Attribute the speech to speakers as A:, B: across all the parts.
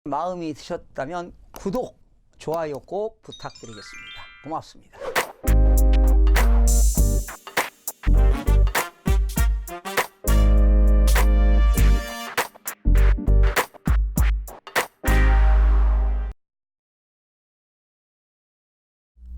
A: 마음이 드셨다면 구독, 좋아요 꼭 부탁드리겠습니다. 고맙습니다.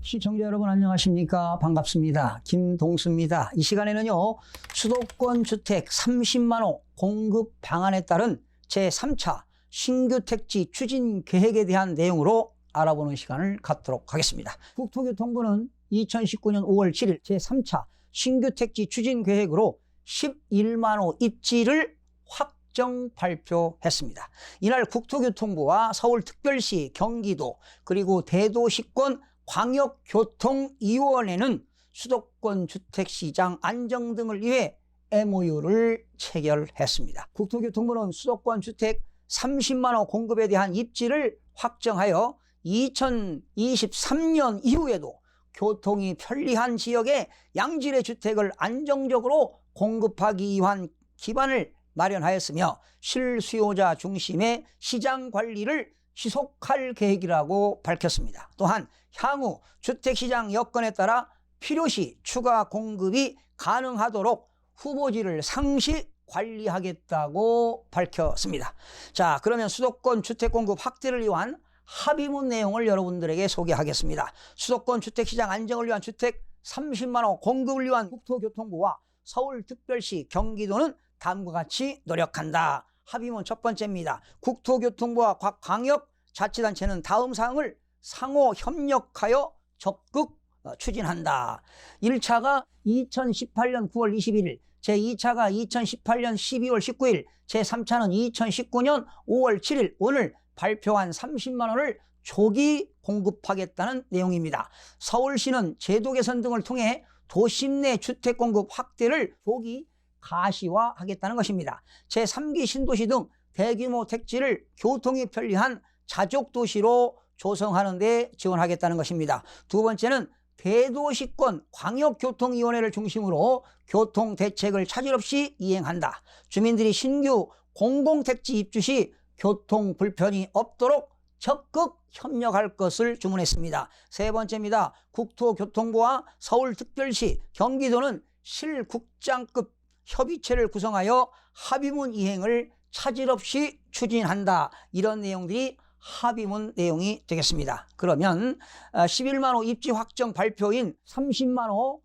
A: 시청자 여러분 안녕하십니까? 반갑습니다. 김동수입니다. 이 시간에는요, 수도권 주택 30만호 공급 방안에 따른 제3차 신규 택지 추진 계획에 대한 내용으로 알아보는 시간을 갖도록 하겠습니다. 국토교통부는 2019년 5월 7일 제3차 신규 택지 추진 계획으로 11만호 입지를 확정 발표했습니다. 이날 국토교통부와 서울특별시, 경기도 그리고 대도시권 광역교통위원회는 수도권 주택시장 안정 등을 위해 MOU를 체결했습니다. 국토교통부는 수도권 주택 30만호 공급에 대한 입지를 확정하여 2023년 이후에도 교통이 편리한 지역에 양질의 주택을 안정적으로 공급하기 위한 기반을 마련하였으며 실수요자 중심의 시장 관리를 지속할 계획이라고 밝혔습니다. 또한 향후 주택시장 여건에 따라 필요시 추가 공급이 가능하도록 후보지를 상시 관리하겠다고 밝혔습니다. 자, 그러면 수도권 주택 공급 확대를 위한 합의문 내용을 여러분들에게 소개하겠습니다. 수도권 주택시장 안정을 위한 주택 30만호 공급을 위한 국토교통부와 서울특별시, 경기도는 다음과 같이 노력한다. 합의문 첫 번째입니다. 국토교통부와 각 광역자치단체는 다음 사항을 상호 협력하여 적극 추진한다. 1차가 2018년 9월 21일, 제2차가 2018년 12월 19일, 제3차는 2019년 5월 7일 오늘 발표한 30만 원을 조기 공급하겠다는 내용입니다. 서울시는 제도 개선 등을 통해 도심 내 주택 공급 확대를 조기 가시화하겠다는 것입니다. 제3기 신도시 등 대규모 택지를 교통이 편리한 자족도시로 조성하는 데 지원하겠다는 것입니다. 두 번째는 대도시권 광역교통위원회를 중심으로 교통대책을 차질 없이 이행한다. 주민들이 신규 공공택지 입주 시 교통 불편이 없도록 적극 협력할 것을 주문했습니다. 세 번째입니다. 국토교통부와 서울특별시, 경기도는 실국장급 협의체를 구성하여 합의문 이행을 차질 없이 추진한다. 이런 내용들이 합의문 내용이 되겠습니다. 그러면 11만호 입지 확정 발표인 30만호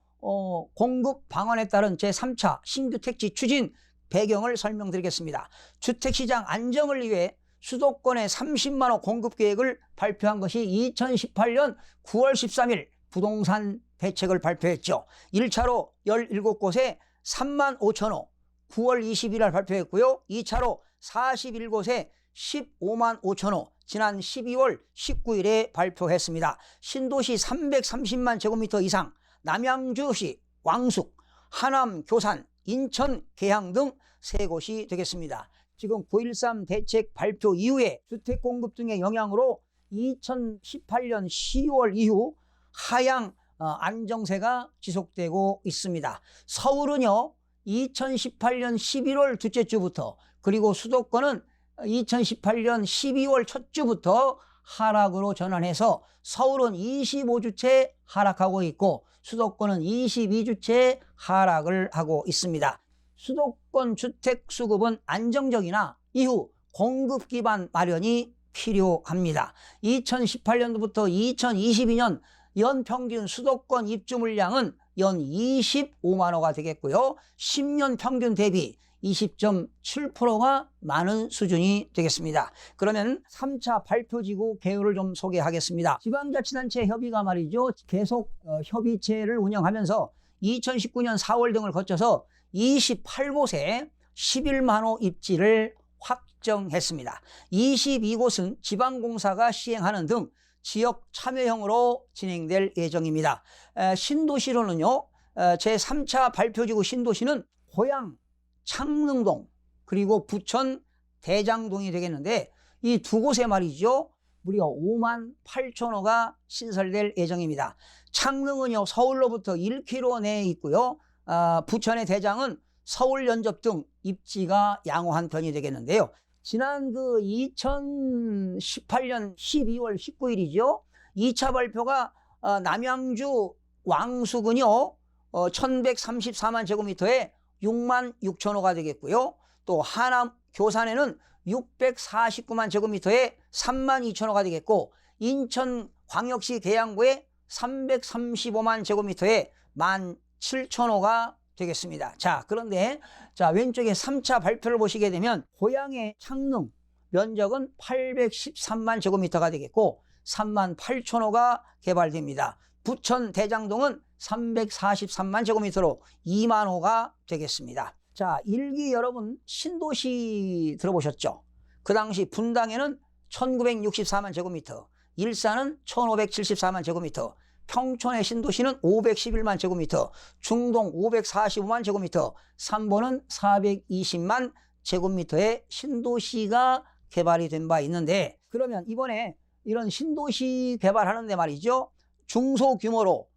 A: 공급 방안에 따른 제3차 신규 택지 추진 배경을 설명드리겠습니다. 주택시장 안정을 위해 수도권의 30만호 공급 계획을 발표한 것이 2018년 9월 13일 부동산 대책을 발표했죠. 1차로 17곳에 3만 5천호 9월 20일 발표했고요. 2차로 41곳에 15만 5천호 지난 12월 19일에 발표했습니다. 신도시 330만 제곱미터 이상, 남양주시, 왕숙, 하남, 교산, 인천, 계양 등 3곳이 되겠습니다. 지금 9.13 대책 발표 이후에 주택 공급 등의 영향으로 2018년 10월 이후 하향 안정세가 지속되고 있습니다. 서울은요 2018년 11월 둘째 주부터, 그리고 수도권은 2018년 12월 첫 주부터 하락으로 전환해서 서울은 25주째 하락하고 있고 수도권은 22주째 하락을 하고 있습니다. 수도권 주택 수급은 안정적이나 이후 공급 기반 마련이 필요합니다. 2018년도부터 2022년 연평균 수도권 입주 물량은 연 25만 호가 되겠고요. 10년 평균 대비 20.7%가 많은 수준이 되겠습니다. 그러면 3차 발표지구 개요를 좀 소개하겠습니다. 지방자치단체 협의가 말이죠. 계속 협의체를 운영하면서 2019년 4월 등을 거쳐서 28곳에 11만호 입지를 확정했습니다. 22곳은 지방공사가 시행하는 등 지역 참여형으로 진행될 예정입니다. 신도시로는요, 제3차 발표지구 신도시는 고양, 창릉동, 그리고 부천, 대장동이 되겠는데 이 두 곳에 말이죠, 무려 5만 8천 호가 신설될 예정입니다. 창릉은요, 서울로부터 1km 내에 있고요. 부천의 대장은 서울, 연접 등 입지가 양호한 편이 되겠는데요. 지난 그 2018년 12월 19일이죠. 2차 발표가 남양주 왕수군요. 1134만 제곱미터에 6만 6천호가 되겠고요. 또 하남 교산에는 649만 제곱미터에 3만 2천호가 되겠고, 인천광역시 계양구에 335만 제곱미터에 1만 7천호가 되겠습니다. 자, 그런데 왼쪽에 3차 발표를 보시게 되면 고양의 창릉 면적은 813만 제곱미터가 되겠고 3만 8천호가 개발됩니다. 부천 대장동은 343만 제곱미터로 2만 호가 되겠습니다. 자, 일기 여러분 신도시 들어보셨죠? 그 당시 분당에는 1964만 제곱미터, 일산은 1574만 제곱미터, 평촌의 신도시는 511만 제곱미터, 중동 545만 제곱미터, 삼보는 420만 제곱미터의 신도시가 개발이 된 바 있는데, 그러면 이번에 이런 신도시 개발하는데 말이죠, 중소규모로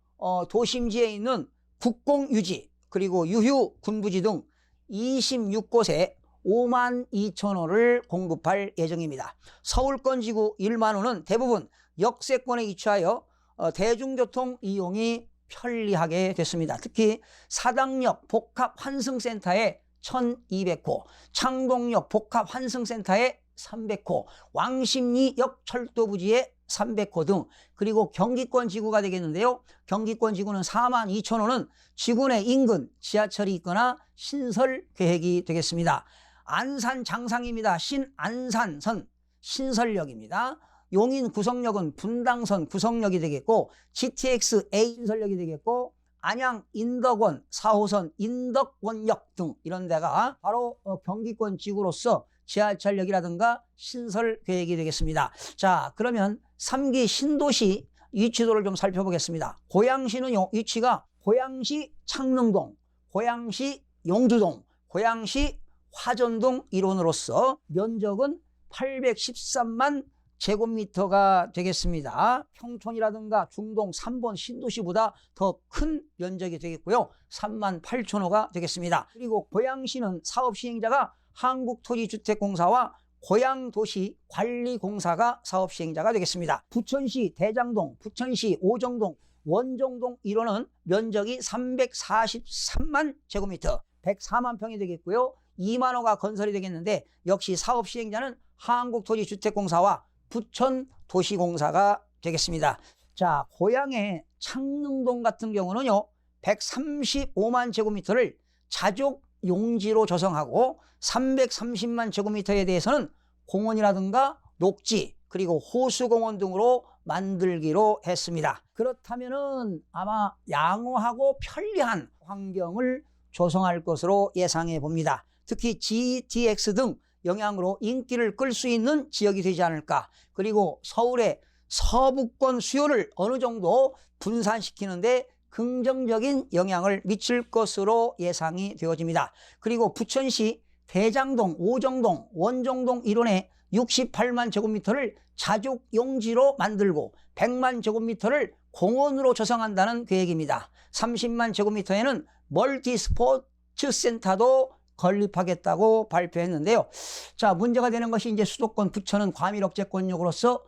A: 도심지에 있는 국공유지 그리고 유휴 군부지 등 26곳에 5만 2천호를 공급할 예정입니다. 서울권 지구 1만 호는 대부분 역세권에 위치하여 대중교통 이용이 편리하게 됐습니다. 특히 사당역 복합환승센터에 1200호, 창동역 복합환승센터에 300호, 왕십리역 철도부지에 300호 등, 그리고 경기권 지구가 되겠는데요. 경기권 지구는 4만 2천호는 지구 내 인근 지하철이 있거나 신설 계획이 되겠습니다. 안산 장상입니다. 신안산선 신설역입니다. 용인 구성역은 분당선 구성역이 되겠고, GTX-A 신설역이 되겠고, 안양 인덕원 4호선 인덕원역 등 이런 데가 바로 경기권 지구로서 지하철역이라든가 신설 계획이 되겠습니다. 자, 그러면 3기 신도시 위치도를 좀 살펴보겠습니다. 고양시는요, 위치가 고양시 창릉동, 고양시 용두동, 고양시 화전동 일원으로서 면적은 813만 제곱미터가 되겠습니다. 평촌이라든가 중동 3번 신도시보다 더 큰 면적이 되겠고요. 3만 8천호가 되겠습니다. 그리고 고양시는 사업 시행자가 한국토지주택공사와 고양도시관리공사가 사업 시행자가 되겠습니다. 부천시 대장동, 부천시 오정동, 원정동 일원은 면적이 343만 제곱미터, 104만 평이 되겠고요. 2만 호가 건설이 되겠는데, 역시 사업 시행자는 한국토지주택공사와 부천도시공사가 되겠습니다. 자, 고양의 창릉동 같은 경우는요, 135만 제곱미터를 자족 용지로 조성하고 330만 제곱미터에 대해서는 공원이라든가 녹지 그리고 호수공원 등으로 만들기로 했습니다. 그렇다면은 아마 양호하고 편리한 환경을 조성할 것으로 예상해 봅니다. 특히 GTX 등 영향으로 인기를 끌 수 있는 지역이 되지 않을까. 그리고 서울의 서부권 수요를 어느 정도 분산시키는데 긍정적인 영향을 미칠 것으로 예상이 되어집니다. 그리고 부천시 대장동, 오정동, 원정동 일원에 68만 제곱미터를 자족용지로 만들고 100만 제곱미터를 공원으로 조성한다는 계획입니다. 30만 제곱미터에는 멀티스포츠 센터도 건립하겠다고 발표했는데요. 자, 문제가 되는 것이 이제 수도권 부천은 과밀억제권역으로서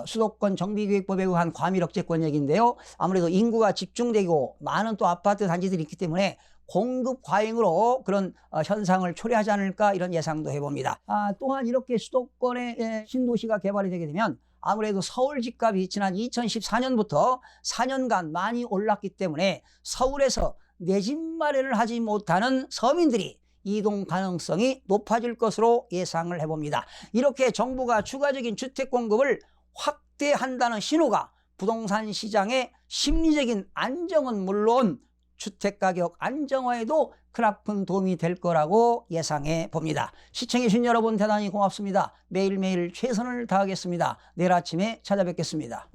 A: 수도권 정비계획법에 의한 과밀억제권역인데요. 아무래도 인구가 집중되고 많은 또 아파트 단지들이 있기 때문에 공급 과잉으로 그런 현상을 초래하지 않을까, 이런 예상도 해봅니다. 또한 이렇게 수도권의 신도시가 개발이 되게 되면 아무래도 서울 집값이 지난 2014년부터 4년간 많이 올랐기 때문에 서울에서 내 집 마련을 하지 못하는 서민들이 이동 가능성이 높아질 것으로 예상을 해봅니다. 이렇게 정부가 추가적인 주택 공급을 확대한다는 신호가 부동산 시장의 심리적인 안정은 물론 주택가격 안정화에도 크나큰 도움이 될 거라고 예상해 봅니다. 시청해 주신 여러분 대단히 고맙습니다. 매일매일 최선을 다하겠습니다. 내일 아침에 찾아뵙겠습니다.